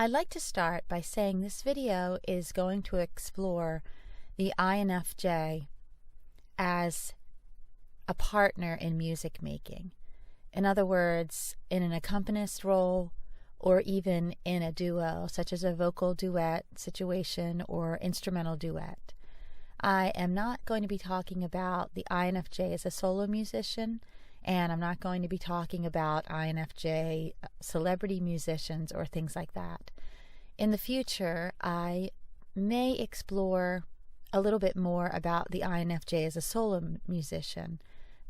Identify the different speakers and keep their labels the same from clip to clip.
Speaker 1: I'd like to start by saying this video is going to explore the INFJ as a partner in music making. In other words, in an accompanist role or even in a duo, such as a vocal duet situation or instrumental duet. I am not going to be talking about the INFJ as a solo musician, and I'm not going to be talking about INFJ celebrity musicians or things like that. In the future, I may explore a little bit more about the INFJ as a solo musician,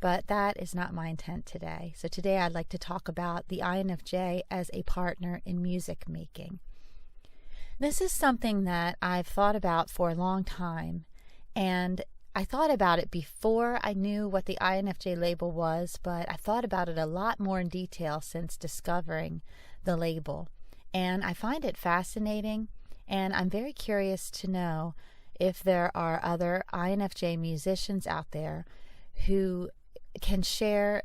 Speaker 1: but that is not my intent today. So today I'd like to talk about the INFJ as a partner in music making. This is something that I've thought about for a long time, and I thought about it before I knew what the INFJ label was, but I thought about it a lot more in detail since discovering the label. And I find it fascinating, and I'm very curious to know if there are other INFJ musicians out there who can share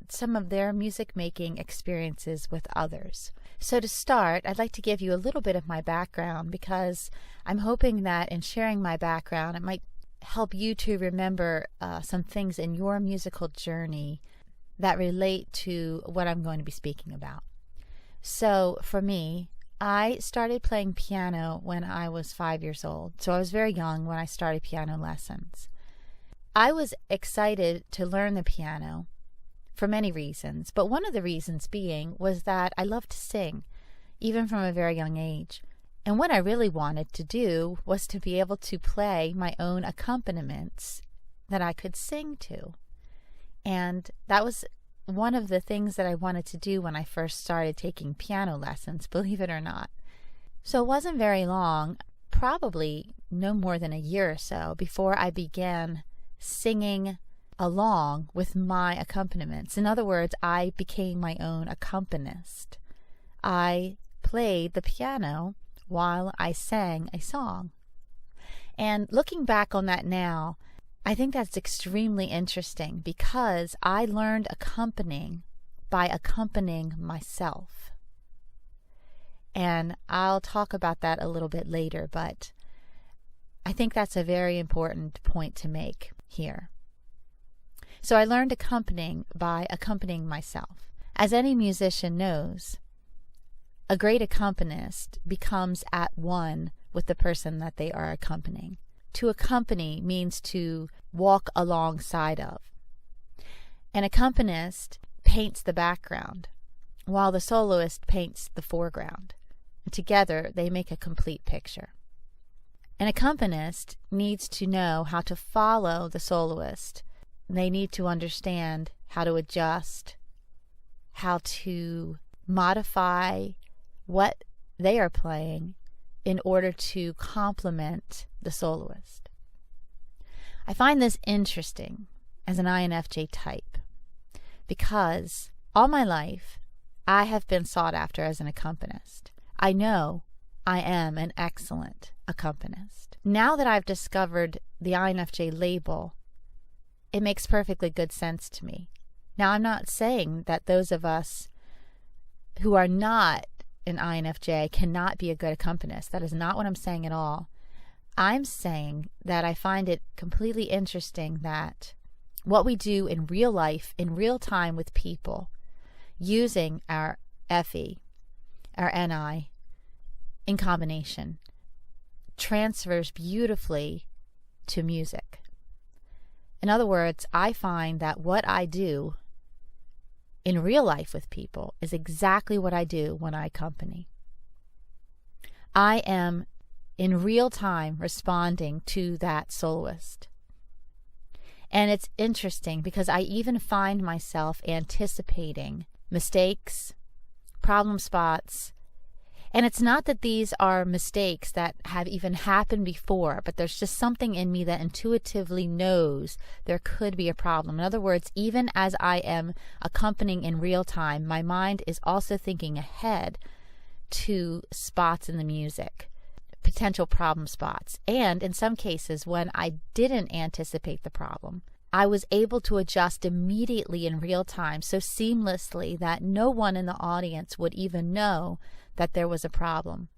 Speaker 1: some of their music making experiences with others. So to start, I'd like to give you a little bit of my background, because I'm hoping that in sharing my background, it might help you to remember some things in your musical journey that relate to what I'm going to be speaking about. So for me, I started playing piano when I was 5 years old. So I was very young when I started piano lessons. I was excited to learn the piano for many reasons, but one of the reasons being was that I loved to sing, even from a very young age. And what I really wanted to do was to be able to play my own accompaniments that I could sing to. And that was one of the things that I wanted to do when I first started taking piano lessons, believe it or not. So it wasn't very long, probably no more than a year or so, before I began singing along with my accompaniments. In other words, I became my own accompanist. I played the piano while I sang a song. And looking back on that now, I think that's extremely interesting, because I learned accompanying by accompanying myself. And I'll talk about that a little bit later, but I think that's a very important point to make here. So I learned accompanying by accompanying myself. As any musician knows, a great accompanist becomes at one with the person that they are accompanying. To accompany means to walk alongside of. An accompanist paints the background, while the soloist paints the foreground. And together, they make a complete picture. An accompanist needs to know how to follow the soloist. They need to understand how to adjust, how to modify what they are playing in order to complement the soloist. I find this interesting as an INFJ type, because all my life I have been sought after as an accompanist. I know I am an excellent accompanist. Now that I've discovered the INFJ label, it makes perfectly good sense to me. Now, I'm not saying that those of us who are not an INFJ cannot be a good accompanist. That is not what I'm saying at all. I'm saying that I find it completely interesting that what we do in real life, in real time with people, using our FE, our NI, in combination, transfers beautifully to music. In other words, I find that what I do in real life with people is exactly what I do when I accompany. I am in real time responding to that soloist. And it's interesting because I even find myself anticipating mistakes, problem spots. And it's not that these are mistakes that have even happened before, but there's just something in me that intuitively knows there could be a problem. In other words, even as I am accompanying in real time, my mind is also thinking ahead to spots in the music, potential problem spots. And in some cases, when I didn't anticipate the problem, I was able to adjust immediately in real time, so seamlessly that no one in the audience would even know that there was a problem.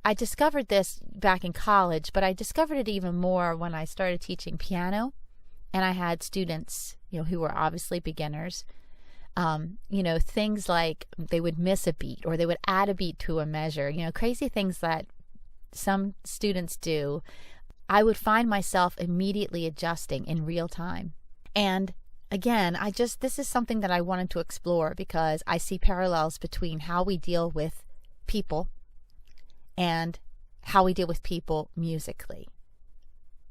Speaker 1: I discovered this back in college, but I discovered it even more when I started teaching piano, and I had students, who were obviously beginners. Things like they would miss a beat or they would add a beat to a measure, crazy things that some students do. I would find myself immediately adjusting in real time. And again, this is something that I wanted to explore because I see parallels between how we deal with people and how we deal with people musically.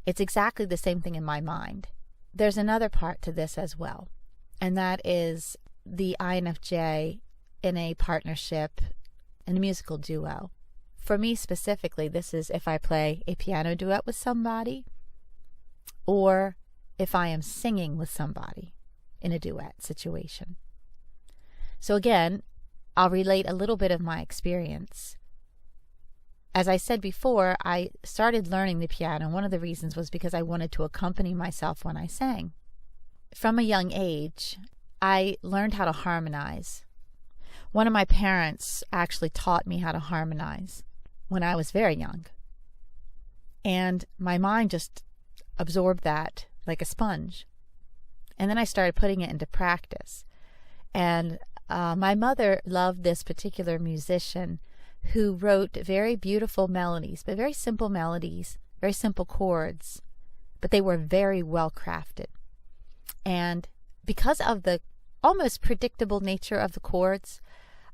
Speaker 1: It's exactly the same thing in my mind. There's another part to this as well, and that is the INFJ in a partnership, in a musical duo. For me specifically, this is if I play a piano duet with somebody or if I am singing with somebody in a duet situation. So again, I'll relate a little bit of my experience. As I said before, I started learning the piano. One of the reasons was because I wanted to accompany myself when I sang. From a young age, I learned how to harmonize. One of my parents actually taught me how to harmonize when I was very young. And my mind just absorbed that like a sponge. And then I started putting it into practice. And my mother loved this particular musician who wrote very beautiful melodies, but very simple melodies, very simple chords, but they were very well crafted. And because of the almost predictable nature of the chords,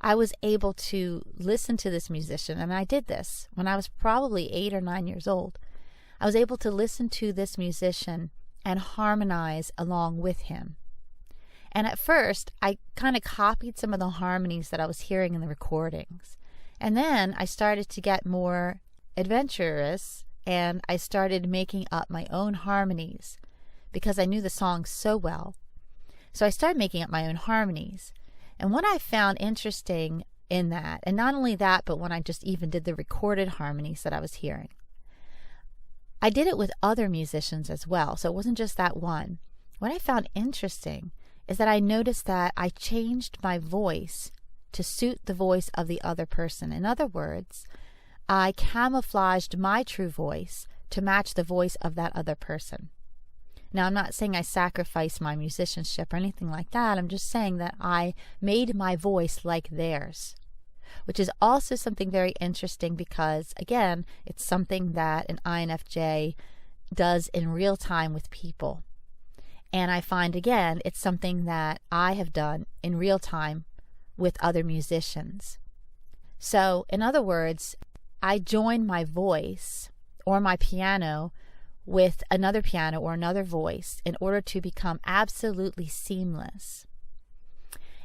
Speaker 1: I was able to listen to this musician, and I did this when I was probably 8 or 9 years old. I was able to listen to this musician and harmonize along with him. And at first, I kind of copied some of the harmonies that I was hearing in the recordings. And then I started to get more adventurous, and I started making up my own harmonies because I knew the song so well. So I started making up my own harmonies. And what I found interesting in that, and not only that, but when I just even did the recorded harmonies that I was hearing, I did it with other musicians as well. So it wasn't just that one. What I found interesting is that I noticed that I changed my voice to suit the voice of the other person. In other words, I camouflaged my true voice to match the voice of that other person. Now, I'm not saying I sacrificed my musicianship or anything like that. I'm just saying that I made my voice like theirs, which is also something very interesting because, again, it's something that an INFJ does in real time with people. And I find, again, it's something that I have done in real time with other musicians. So, in other words, I join my voice or my piano with another piano or another voice in order to become absolutely seamless.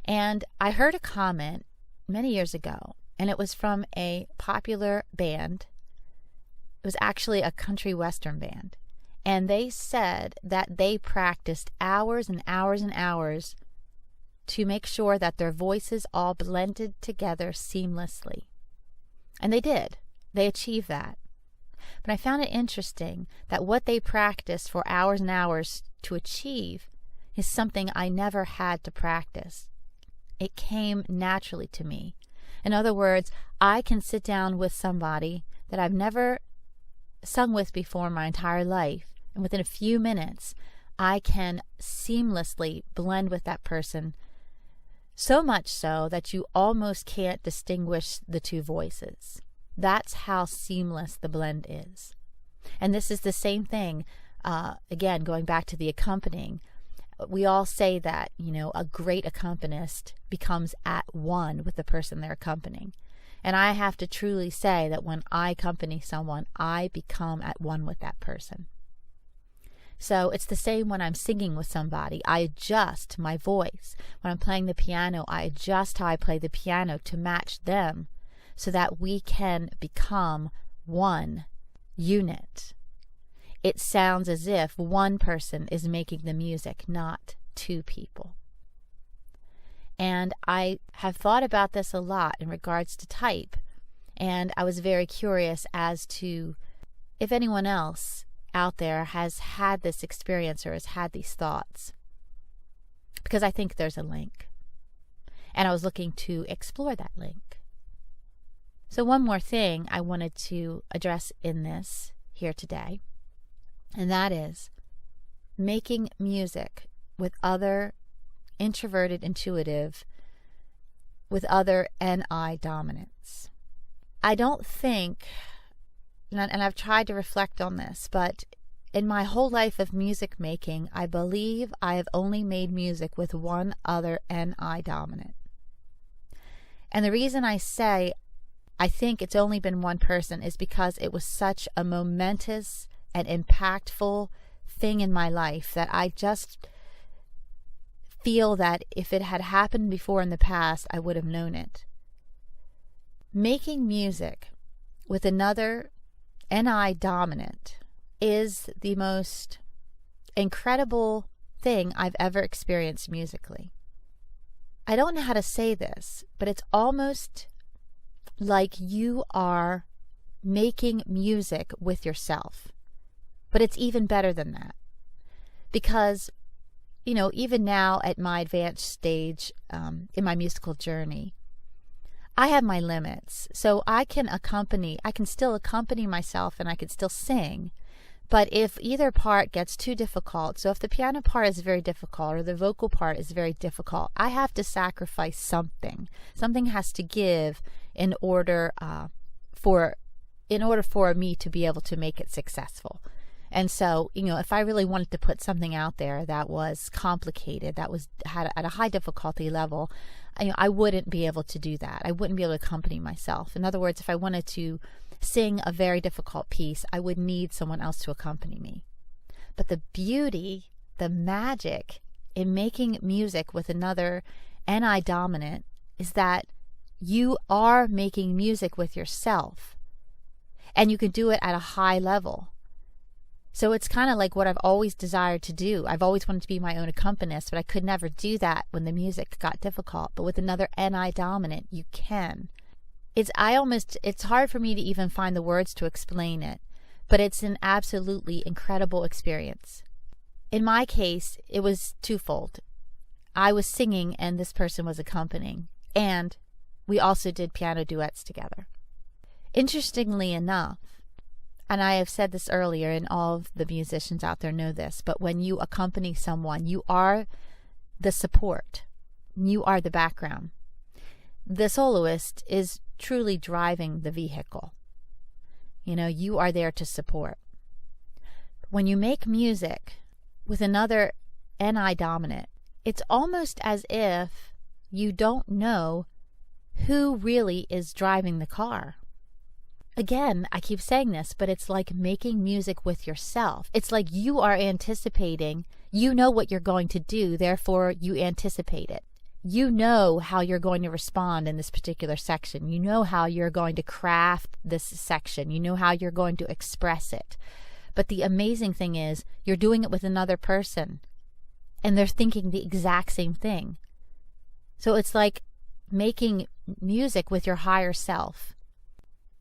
Speaker 1: And I heard a comment many years ago, and it was from a popular band. It was actually a country western band. And they said that they practiced hours and hours and hours to make sure that their voices all blended together seamlessly. And they did. They achieved that. But I found it interesting that what they practiced for hours and hours to achieve is something I never had to practice. It came naturally to me. In other words, I can sit down with somebody that I've never sung with before in my entire life, and within a few minutes, I can seamlessly blend with that person, so much so that you almost can't distinguish the two voices. That's how seamless the blend is. And this is the same thing, again, going back to the accompanying. We all say that, a great accompanist becomes at one with the person they're accompanying. And I have to truly say that when I accompany someone, I become at one with that person. So it's the same when I'm singing with somebody. I adjust my voice. When I'm playing the piano, I adjust how I play the piano to match them so that we can become one unit. It sounds as if one person is making the music, not two people. And I have thought about this a lot in regards to type. And I was very curious as to if anyone else out there has had this experience or has had these thoughts, because I think there's a link. And I was looking to explore that link. So one more thing I wanted to address in this here today, and that is making music with other introverted, intuitive, with other NI dominants. I don't think, and I've tried to reflect on this, but in my whole life of music making, I believe I have only made music with one other NI dominant. And the reason I say I think it's only been one person is because it was such a momentous and impactful thing in my life that I just feel that if it had happened before in the past, I would have known it. Making music with another NI dominant is the most incredible thing I've ever experienced musically. I don't know how to say this, but it's almost like you are making music with yourself. But it's even better than that. Because, even now at my advanced stage in my musical journey, I have my limits. So I can still accompany myself and I can still sing. But if either part gets too difficult, so if the piano part is very difficult or the vocal part is very difficult, I have to sacrifice something. Something has to give in order for me to be able to make it successful. And so, if I really wanted to put something out there that was complicated, had at a high difficulty level, I wouldn't be able to do that. I wouldn't be able to accompany myself. In other words, if I wanted to sing a very difficult piece, I would need someone else to accompany me. But the beauty, the magic in making music with another NI dominant is that you are making music with yourself, and you can do it at a high level. So it's kind of like what I've always desired to do. I've always wanted to be my own accompanist, but I could never do that when the music got difficult. But with another NI dominant, you can. It's hard for me to even find the words to explain it, but it's an absolutely incredible experience. In my case, it was twofold. I was singing and this person was accompanying, and we also did piano duets together. Interestingly enough, and I have said this earlier, and all of the musicians out there know this, but when you accompany someone, you are the support. You are the background. The soloist is truly driving the vehicle. You are there to support. When you make music with another NI dominant, it's almost as if you don't know who really is driving the car. Again, I keep saying this, but it's like making music with yourself. It's like you are anticipating, you know what you're going to do, therefore you anticipate it. You know how you're going to respond in this particular section. You know how you're going to craft this section. You know how you're going to express it. But the amazing thing is, you're doing it with another person, and they're thinking the exact same thing. So it's like making music with your higher self.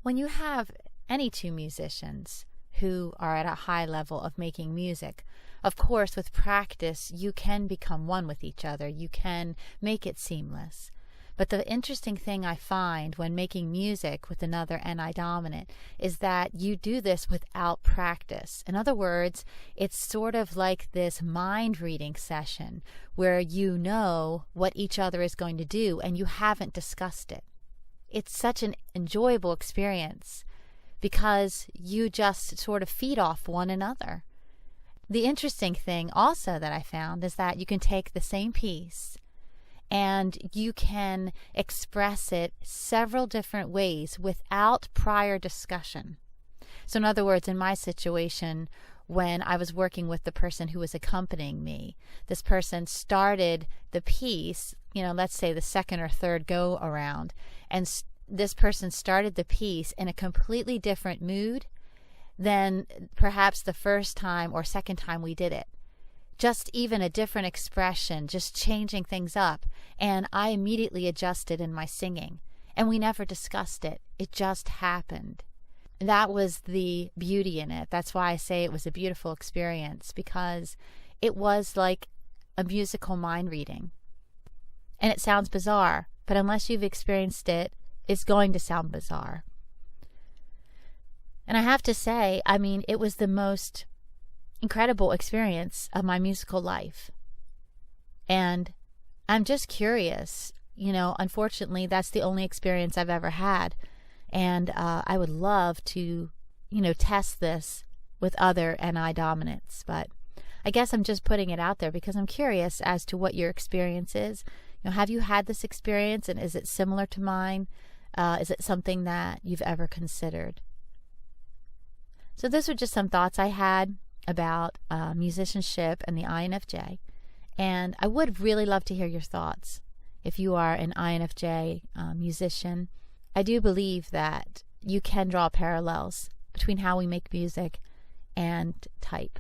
Speaker 1: When you have any two musicians who are at a high level of making music, of course, with practice, you can become one with each other. You can make it seamless. But the interesting thing I find when making music with another NI dominant is that you do this without practice. In other words, it's sort of like this mind reading session where you know what each other is going to do and you haven't discussed it. It's such an enjoyable experience because you just sort of feed off one another. The interesting thing also that I found is that you can take the same piece and you can express it several different ways without prior discussion. So in other words, in my situation, when I was working with the person who was accompanying me, this person started the piece, let's say the second or third go around, and this person started the piece in a completely different mood than perhaps the first time or second time we did it. Just even a different expression, just changing things up. And I immediately adjusted in my singing. And we never discussed it. It just happened. that was the beauty in it. That's why I say it was a beautiful experience, because it was like a musical mind reading. And it sounds bizarre, but unless you've experienced it, it's going to sound bizarre. And I have to say, I mean, it was the most incredible experience of my musical life. And I'm just curious, unfortunately, that's the only experience I've ever had. And I would love to, test this with other NI dominants. But I guess I'm just putting it out there because I'm curious as to what your experience is. Have you had this experience, and is it similar to mine? Is it something that you've ever considered? So those were just some thoughts I had about musicianship and the INFJ. And I would really love to hear your thoughts. If you are an INFJ musician, I do believe that you can draw parallels between how we make music and type.